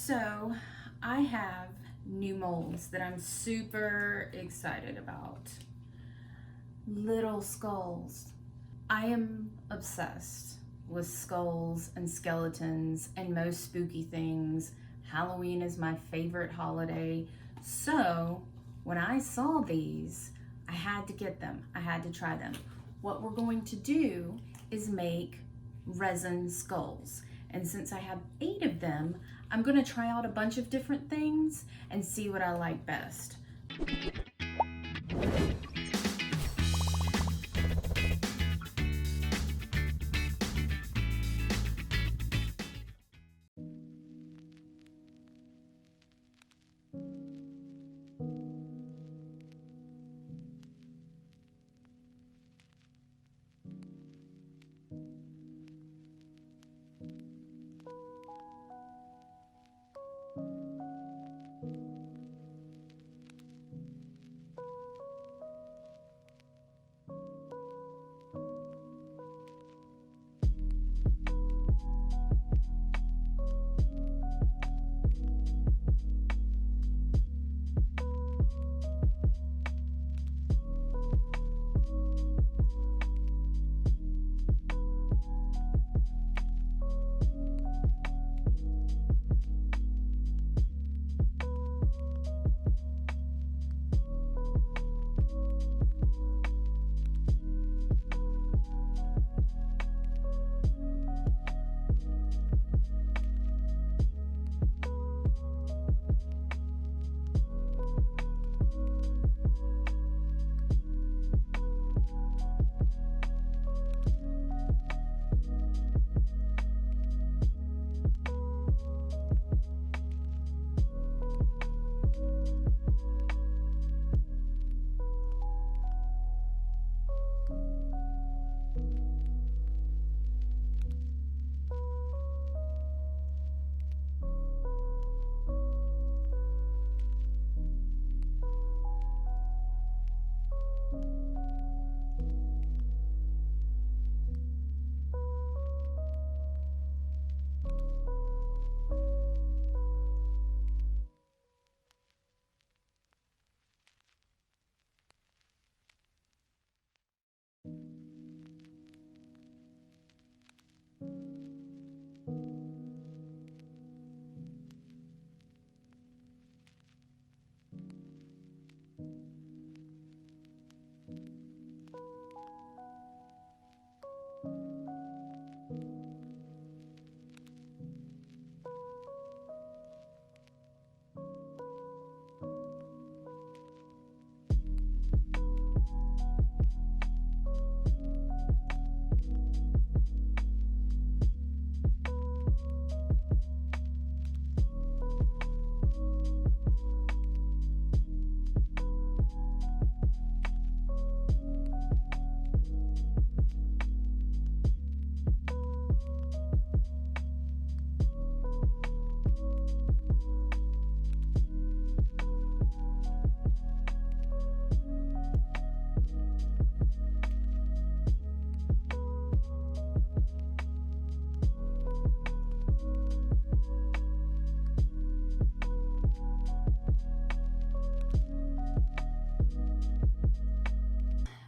So I have new molds that I'm super excited about. Little skulls. I am obsessed with skulls and skeletons and most spooky things. Halloween is my favorite holiday. So when I saw these, I had to get them. I had to try them. What we're going to do is make resin skulls. And since I have 8 of them, I'm going to try out a bunch of different things and see what I like best.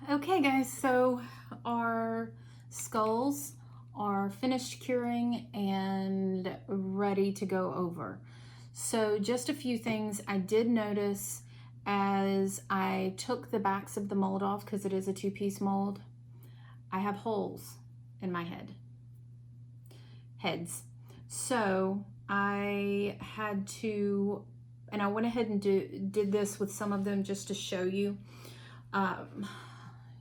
Okay guys, so our skulls are finished curing and ready to go over. So just a few things I did notice as I took the backs of the mold off, because it is a 2-piece mold. I have holes in my heads. So I had to, and I went ahead and did this with some of them just to show you.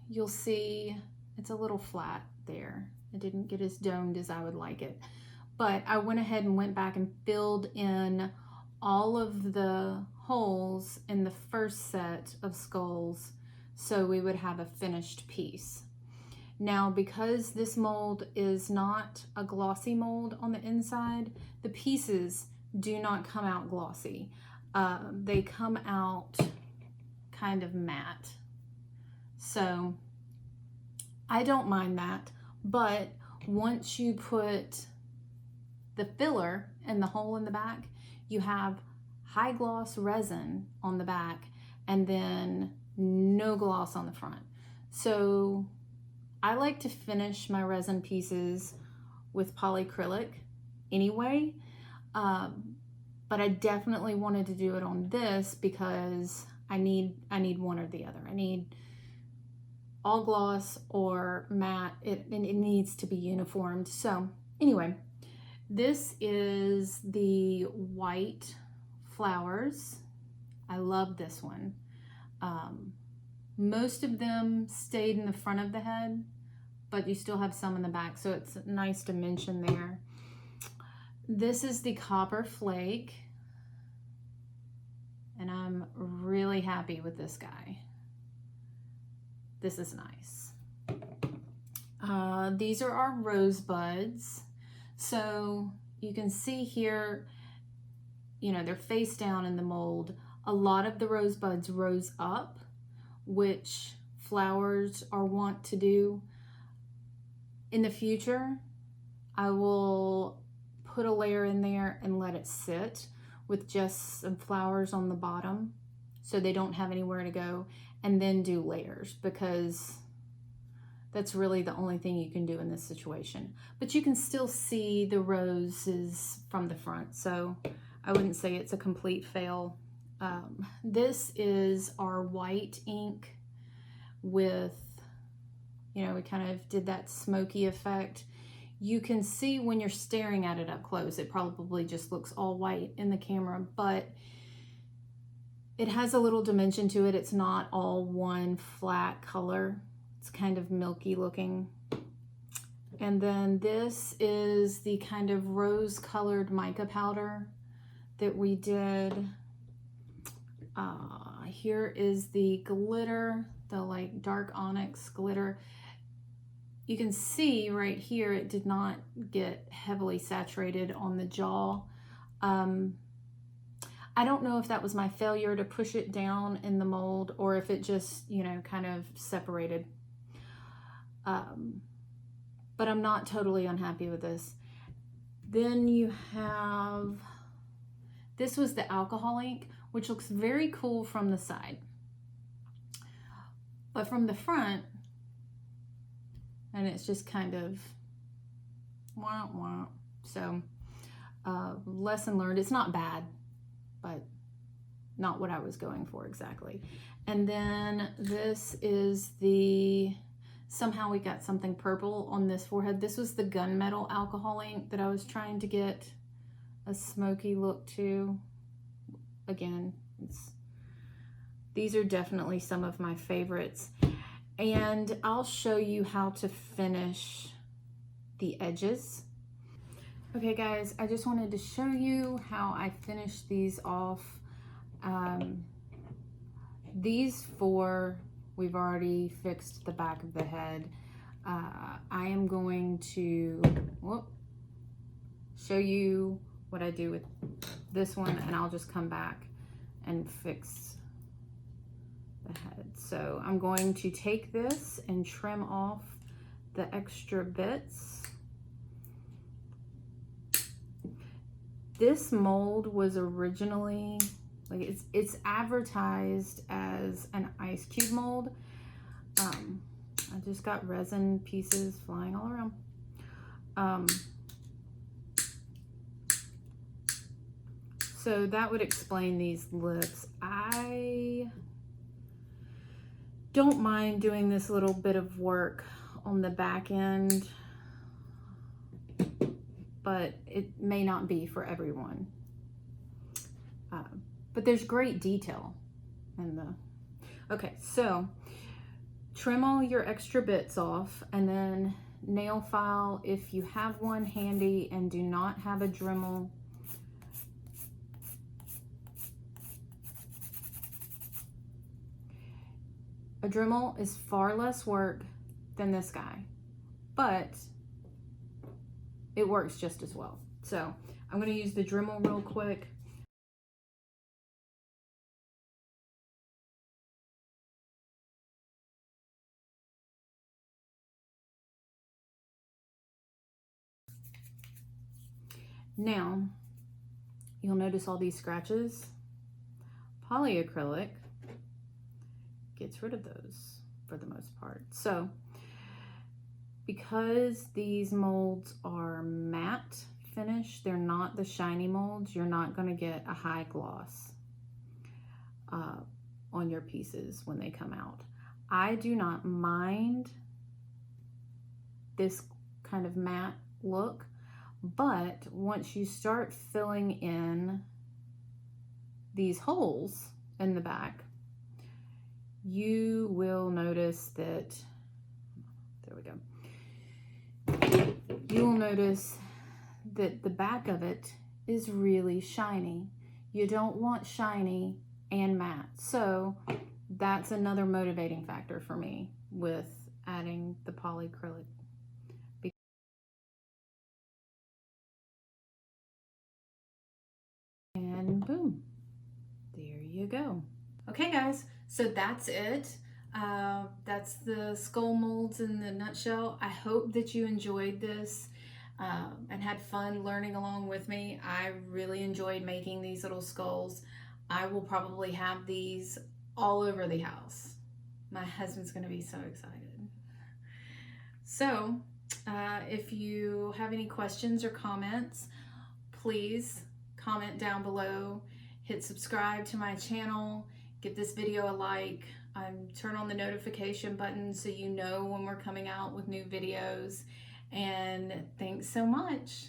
You'll see it's a little flat there. It didn't get as domed as I would like it. But I went ahead and went back and filled in all of the holes in the first set of skulls so we would have a finished piece. Now, because this mold is not a glossy mold on the inside, the pieces do not come out glossy. They come out kind of matte. So I don't mind that, but once you put the filler in the hole in the back, you have high gloss resin on the back and then no gloss on the front. So I like to finish my resin pieces with polyacrylic anyway, but I definitely wanted to do it on this because I need one or the other. I need all gloss or matte. It needs to be uniformed. So anyway, this is the white flowers. I love this one. Most of them stayed in the front of the head, but you still have some in the back, so it's a nice dimension there. This is the copper flake, and I'm really happy with this guy. This is nice. These are our rosebuds. So you can see here, you know, they're face down in the mold. A lot of the rosebuds rose up, which flowers are wont to do. In the future, I will put a layer in there and let it sit with just some flowers on the bottom so they don't have anywhere to go, and then do layers, because that's really the only thing you can do in this situation. But you can still see the roses from the front, so I wouldn't say it's a complete fail. This is our white ink with, you know, we kind of did that smoky effect. You can see when you're staring at it up close, it probably just looks all white in the camera, but it has a little dimension to it. It's not all one flat color. It's kind of milky looking. And then this is the kind of rose colored mica powder that we did. Here is the glitter, the like dark onyx glitter. You can see right here, it did not get heavily saturated on the jaw. I don't know if that was my failure to push it down in the mold or if it just, you know, kind of separated. But I'm not totally unhappy with this. Then you have, this was the alcohol ink, which looks very cool from the side. But from the front, and it's just kind of wah, wah. So lesson learned. It's not bad, but not what I was going for exactly. And then this is the, somehow we got something purple on this forehead. This was the gunmetal alcohol ink that I was trying to get a smoky look to. Again, these are definitely some of my favorites. And I'll show you how to finish the edges. Okay guys, I just wanted to show you how I finished these off. These four, we've already fixed the back of the head. I am going to show you what I do with this one, and I'll just come back and fix the head. So I'm going to take this and trim off the extra bits. This mold was originally, like it's advertised as an ice cube mold. I just got resin pieces flying all around. So that would explain these lips. I don't mind doing this little bit of work on the back end, but it may not be for everyone. But there's great detail in the, okay, so trim all your extra bits off, and then nail file if you have one handy and do not have a Dremel. A Dremel is far less work than this guy, but it works just as well. So I'm going to use the Dremel real quick. Now, you'll notice all these scratches. Polyacrylic gets rid of those for the most part. So because these molds are matte finish, they're not the shiny molds, you're not going to get a high gloss on your pieces when they come out. I do not mind this kind of matte look, but once you start filling in these holes in the back, you will notice that, there we go, you will notice that the back of it is really shiny. You don't want shiny and matte. So that's another motivating factor for me with adding the polyacrylic. And boom, there you go. Okay guys, so that's it. That's the skull molds in the nutshell. I hope that you enjoyed this and had fun learning along with me. I really enjoyed making these little skulls. I will probably have these all over the house. My husband's gonna be so excited. So if you have any questions or comments, please comment down below. Hit subscribe to my channel. Give this video a like. Turn on the notification button so you know when we're coming out with new videos. And thanks so much.